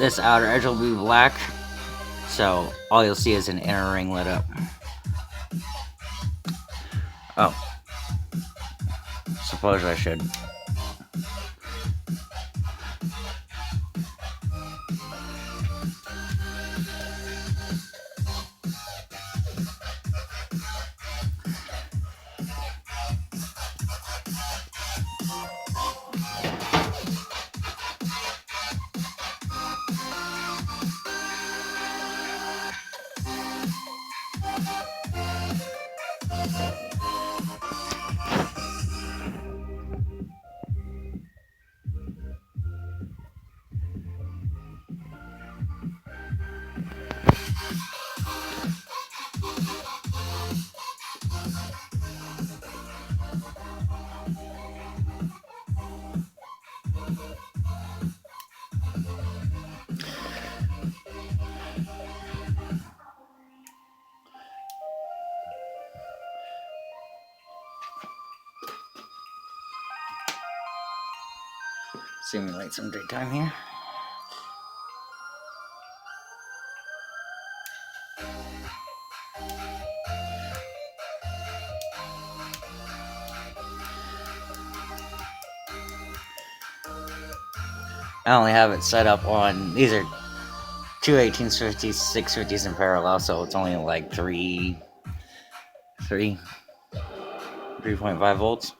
this outer edge will be black, so all you'll see is an inner ring lit up. Oh, suppose I should. Simulate some daytime here. I only have it set up on, these are two 1850s, 650s in parallel, so it's only like 3.5 volts.